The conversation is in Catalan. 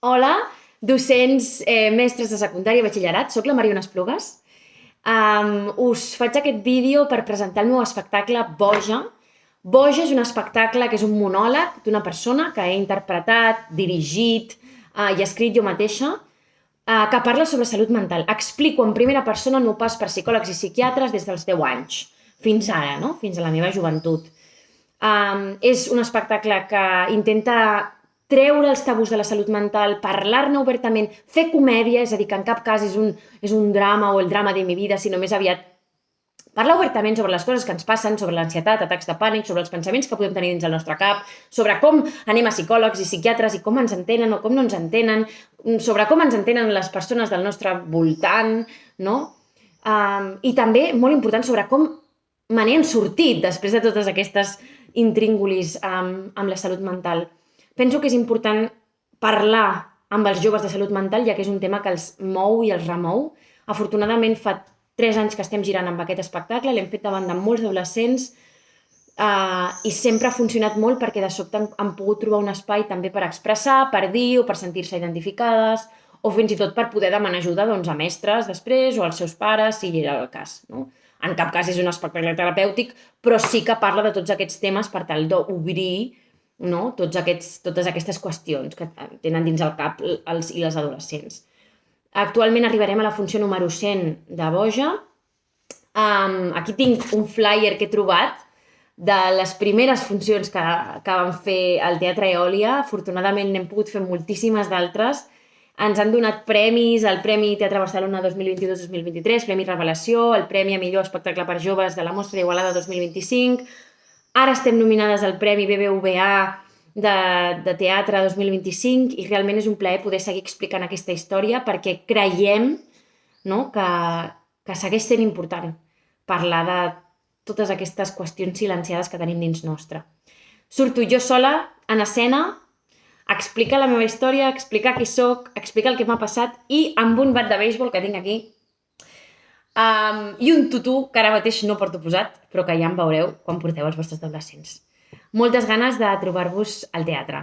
Hola, docents, mestres de secundària i batxillerat. Soc la Mariona Esplugues. Us faig aquest vídeo per presentar el meu espectacle Boja. Boja és un espectacle que és un monòleg d'una persona que he interpretat, dirigit i escrit jo mateixa, que parla sobre salut mental. Explico en primera persona el meu pas per psicòlegs i psiquiatres des dels 10 anys, fins ara, no? Fins a la meva joventut. És un espectacle que intenta treure els tabús de la salut mental, parlar-ne obertament, fer comèdia, és a dir, que en cap cas és un drama o el drama de mi vida, sinó més aviat parlar obertament sobre les coses que ens passen, sobre l'ansietat, atacs de pànic, sobre els pensaments que podem tenir dins el nostre cap, sobre com anem a psicòlegs i psiquiatres i com ens entenen o com no ens entenen, sobre com ens entenen les persones del nostre voltant, no? I també, molt important, sobre com me n'hem sortit després de totes aquestes intríngulis amb la salut mental. Penso que és important parlar amb els joves de salut mental, ja que és un tema que els mou i els remou. Afortunadament, fa 3 anys que estem girant amb aquest espectacle, l'hem fet davant de molts adolescents i sempre ha funcionat molt perquè de sobte han pogut trobar un espai també per expressar, per dir o per sentir-se identificades o fins i tot per poder demanar ajuda a mestres després o als seus pares, si era el cas, no? En cap cas és un espectacle terapèutic, però sí que parla de tots aquests temes per tal d'obrir, no? Totes aquestes qüestions que tenen dins el cap els i les adolescents. Actualment arribarem a la funció número 100 de Boja. Aquí tinc un flyer que he trobat de les primeres funcions que vam fer al Teatre Eòlia. Afortunadament n'hem pogut fer moltíssimes d'altres. Ens han donat premis, el Premi Teatre Barcelona 2022-2023, Premi Revelació, el Premi a Millor Espectacle per Joves de la Mostra d'Igualada 2025. Ara estem nominades al Premi BBVA de Teatre 2025 i realment és un plaer poder seguir explicant aquesta història perquè creiem, no, que segueix sent important parlar de totes aquestes qüestions silenciades que tenim dins nostre. Surto jo sola en escena, explicar la meva història, explicar qui soc, explicar el que m'ha passat i amb un bat de béisbol que tinc aquí i un tutú que ara mateix no porto posat, però que ja em veureu quan porteu els vostres adolescents. Moltes ganes de trobar-vos al teatre.